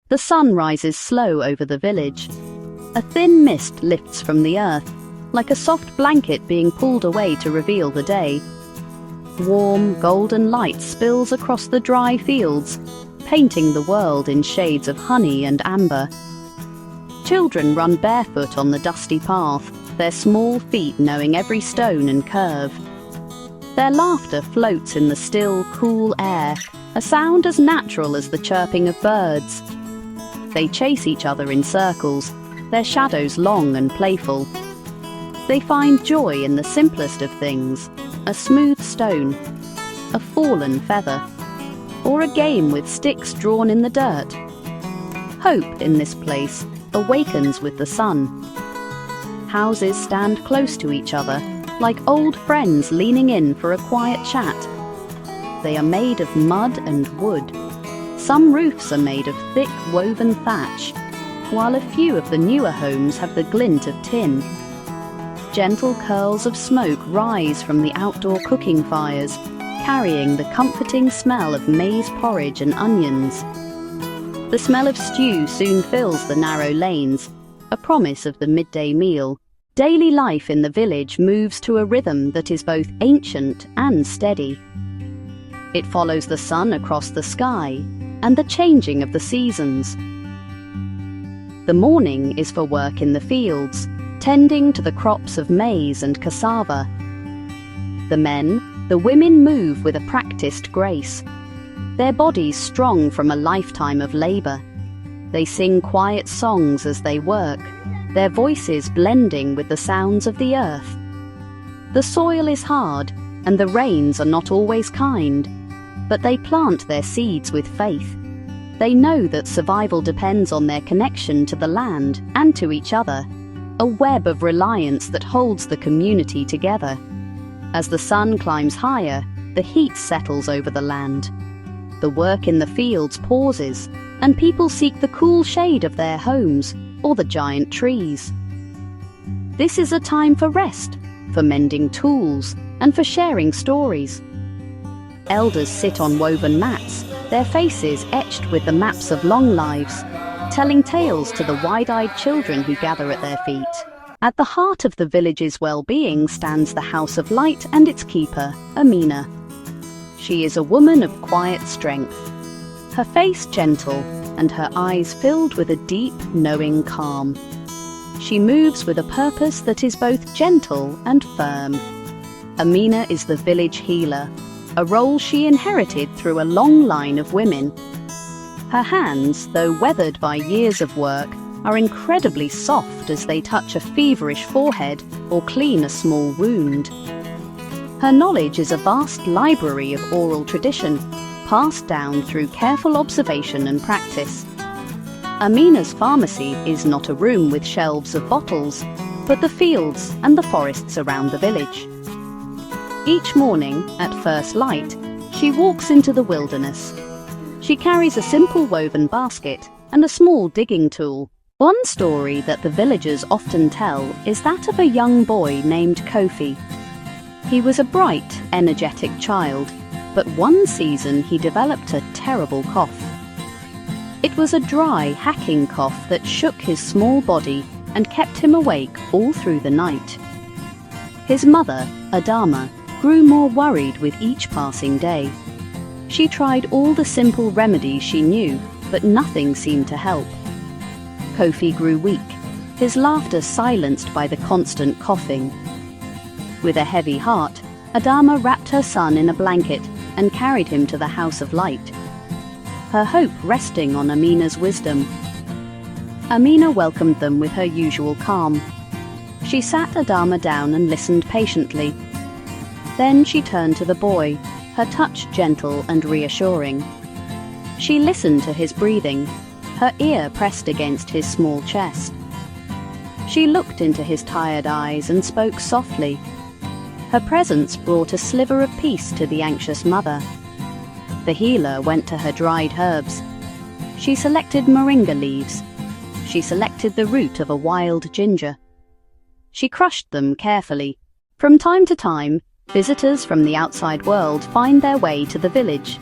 The sun rises slow over the village. A thin mist lifts from the earth, like a soft blanket being pulled away to reveal the day. Warm, golden light spills across the dry fields, painting the world in shades of honey and amber. Children run barefoot on the dusty path, their small feet knowing every stone and curve. Their laughter floats in the still, cool air, a sound as natural as the chirping of birds. They chase each other in circles, their shadows long and playful. They find joy in the simplest of things, a smooth stone, a fallen feather, or a game with sticks drawn in the dirt. Hope in this place awakens with the sun. Houses stand close to each other, like old friends leaning in for a quiet chat. They are made of mud and wood. Some roofs are made of thick woven thatch, while a few of the newer homes have the glint of tin. Gentle curls of smoke rise from the outdoor cooking fires, carrying the comforting smell of maize porridge and onions. The smell of stew soon fills the narrow lanes, a promise of the midday meal. Daily life in the village moves to a rhythm that is both ancient and steady. It follows the sun across the sky and the changing of the seasons. The morning is for work in the fields, tending to the crops of maize and cassava. The men, the women move with a practiced grace, their bodies strong from a lifetime of labor. They sing quiet songs as they work, their voices blending with the sounds of the earth. The soil is hard, and the rains are not always kind, but they plant their seeds with faith. They know that survival depends on their connection to the land and to each other, a web of reliance that holds the community together. As the sun climbs higher, the heat settles over the land. The work in the fields pauses, and people seek the cool shade of their homes or the giant trees. This is a time for rest, for mending tools, and for sharing stories. Elders sit on woven mats, their faces etched with the maps of long lives, telling tales to the wide-eyed children who gather at their feet. At the heart of the village's well-being stands the House of Light and its keeper, Amina. She is a woman of quiet strength, her face gentle and her eyes filled with a deep, knowing calm. She moves with a purpose that is both gentle and firm. Amina is the village healer, a role she inherited through a long line of women. Her hands, though weathered by years of work, are incredibly soft as they touch a feverish forehead or clean a small wound. Her knowledge is a vast library of oral tradition, passed down through careful observation and practice. Amina's pharmacy is not a room with shelves of bottles, but the fields and the forests around the village. Each morning, at first light, she walks into the wilderness. She carries a simple woven basket and a small digging tool. One story that the villagers often tell is that of a young boy named Kofi. He was a bright, energetic child, but one season he developed a terrible cough. It was a dry, hacking cough that shook his small body and kept him awake all through the night. His mother, Adama, grew more worried with each passing day. She tried all the simple remedies she knew, but nothing seemed to help. Kofi grew weak, his laughter silenced by the constant coughing. With a heavy heart, Adama wrapped her son in a blanket and carried him to the House of Light, her hope resting on Amina's wisdom. Amina welcomed them with her usual calm. She sat Adama down and listened patiently. Then she turned to the boy, her touch gentle and reassuring. She listened to his breathing, her ear pressed against his small chest. She looked into his tired eyes and spoke softly. Her presence brought a sliver of peace to the anxious mother. The healer went to her dried herbs. She selected moringa leaves. She selected the root of a wild ginger. She crushed them carefully. From time to time, visitors from the outside world find their way to the village.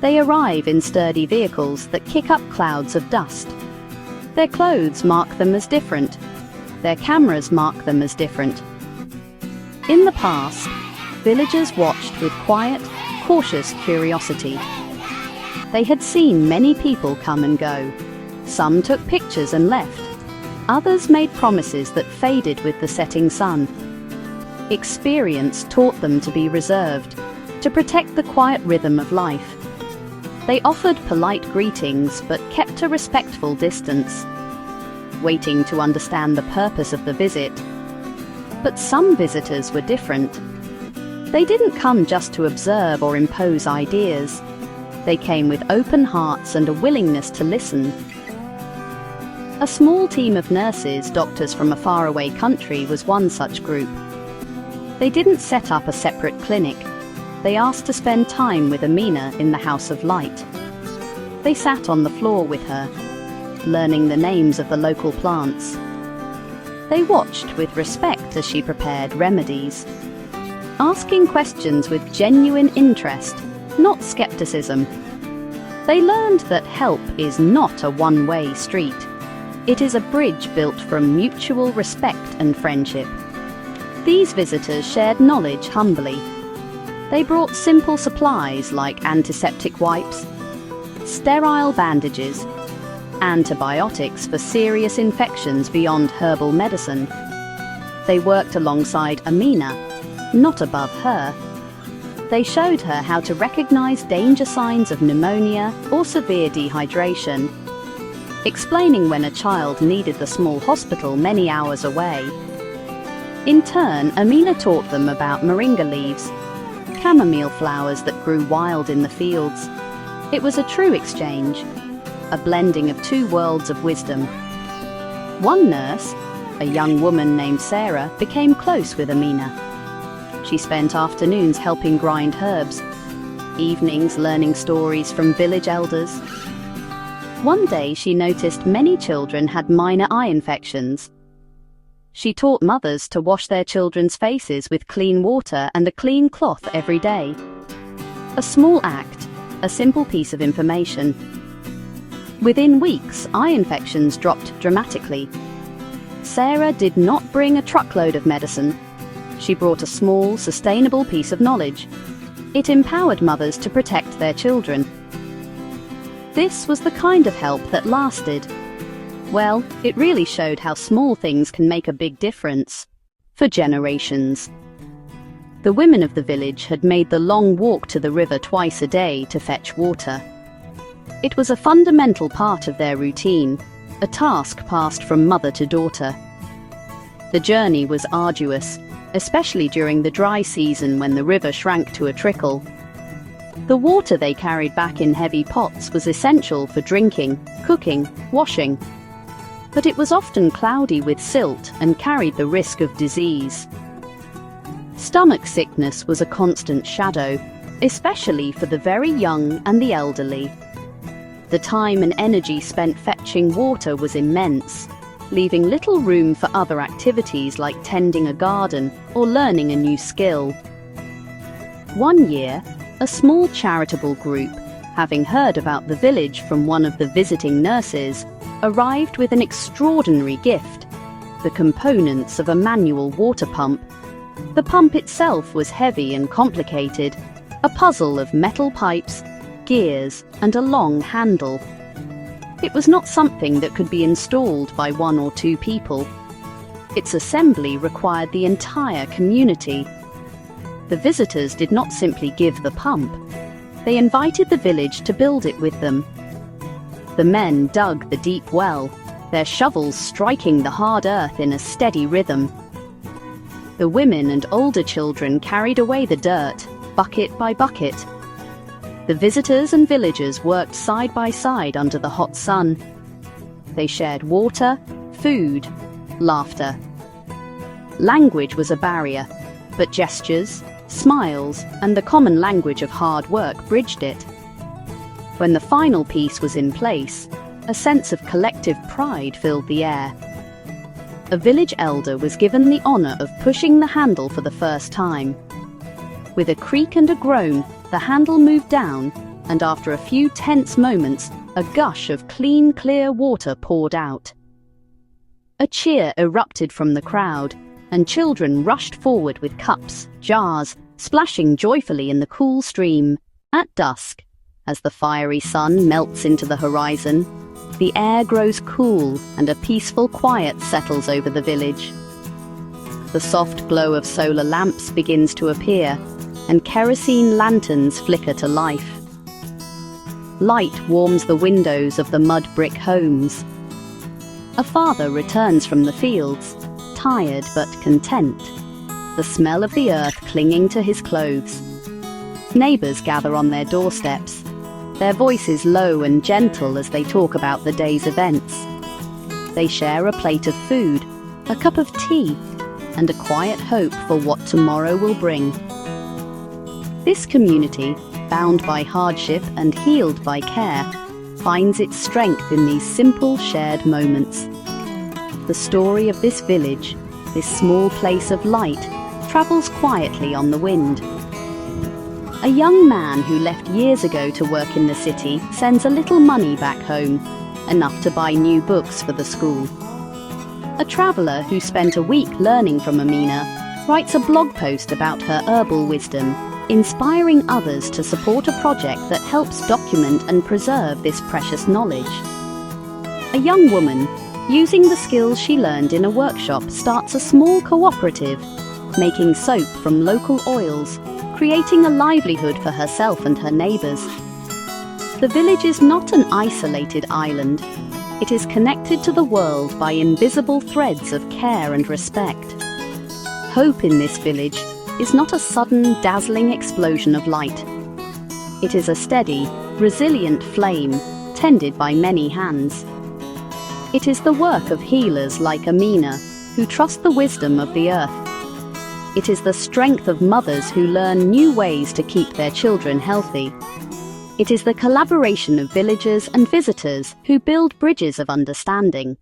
They arrive in sturdy vehicles that kick up clouds of dust. Their clothes mark them as different. Their cameras mark them as different. In the past, villagers watched with quiet, cautious curiosity. They had seen many people come and go. Some took pictures and left. Others made promises that faded with the setting sun. Experience taught them to be reserved, to protect the quiet rhythm of life. They offered polite greetings but kept a respectful distance, waiting to understand the purpose of the visit. But some visitors were different. They didn't come just to observe or impose ideas. They came with open hearts and a willingness to listen. A small team of nurses, doctors from a faraway country, was one such group. They didn't set up a separate clinic. They asked to spend time with Amina in the House of Light. They sat on the floor with her, learning the names of the local plants. They watched with respect as she prepared remedies, asking questions with genuine interest, not skepticism. They learned that help is not a one-way street. It is a bridge built from mutual respect and friendship. These visitors shared knowledge humbly. They brought simple supplies like antiseptic wipes, sterile bandages, antibiotics for serious infections beyond herbal medicine. They worked alongside Amina, not above her. They showed her how to recognize danger signs of pneumonia or severe dehydration, explaining when a child needed the small hospital many hours away. In turn, Amina taught them about moringa leaves, chamomile flowers that grew wild in the fields. It was a true exchange, a blending of two worlds of wisdom. One nurse, a young woman named Sarah, became close with Amina. She spent afternoons helping grind herbs, evenings learning stories from village elders. One day she noticed many children had minor eye infections. She taught mothers to wash their children's faces with clean water and a clean cloth every day. A small act, a simple piece of information. Within weeks, eye infections dropped dramatically. Sarah did not bring a truckload of medicine. She brought a small, sustainable piece of knowledge. It empowered mothers to protect their children. This was the kind of help that lasted. Well, it really showed how small things can make a big difference for generations. The women of the village had made the long walk to the river twice a day to fetch water. It was a fundamental part of their routine, a task passed from mother to daughter. The journey was arduous, especially during the dry season when the river shrank to a trickle. The water they carried back in heavy pots was essential for drinking, cooking, washing. But it was often cloudy with silt and carried the risk of disease. Stomach sickness was a constant shadow, especially for the very young and the elderly. The time and energy spent fetching water was immense, leaving little room for other activities like tending a garden or learning a new skill. One year, a small charitable group, having heard about the village from one of the visiting nurses, arrived with an extraordinary gift: the components of a manual water pump. The pump itself was heavy and complicated, a puzzle of metal pipes, gears, and a long handle. It was not something that could be installed by one or two people. Its assembly required the entire community. The visitors did not simply give the pump. They invited the village to build it with them. The men dug the deep well, their shovels striking the hard earth in a steady rhythm. The women and older children carried away the dirt, bucket by bucket. The visitors and villagers worked side by side under the hot sun. They shared water, food, laughter. Language was a barrier, but gestures, smiles, and the common language of hard work bridged it. When the final piece was in place, a sense of collective pride filled the air. A village elder was given the honor of pushing the handle for the first time. With a creak and a groan, the handle moved down, and after a few tense moments, a gush of clean, clear water poured out. A cheer erupted from the crowd, and children rushed forward with cups, jars, splashing joyfully in the cool stream. At dusk, as the fiery sun melts into the horizon, the air grows cool and a peaceful quiet settles over the village. The soft glow of solar lamps begins to appear, and kerosene lanterns flicker to life. Light warms the windows of the mud brick homes. A father returns from the fields, tired but content, the smell of the earth clinging to his clothes. Neighbors gather on their doorsteps, their voices low and gentle as they talk about the day's events. They share a plate of food, a cup of tea, and a quiet hope for what tomorrow will bring. This community, bound by hardship and healed by care, finds its strength in these simple shared moments. The story of this village, this small place of light, travels quietly on the wind. A young man who left years ago to work in the city sends a little money back home, enough to buy new books for the school. A traveller who spent a week learning from Amina writes a blog post about her herbal wisdom, inspiring others to support a project that helps document and preserve this precious knowledge. A young woman, using the skills she learned in a workshop, starts a small cooperative, making soap from local oils, creating a livelihood for herself and her neighbours. The village is not an isolated island. It is connected to the world by invisible threads of care and respect. Hope in this village is not a sudden, dazzling explosion of light. It is a steady, resilient flame, tended by many hands. It is the work of healers like Amina, who trust the wisdom of the earth. It is the strength of mothers who learn new ways to keep their children healthy. It is the collaboration of villagers and visitors who build bridges of understanding.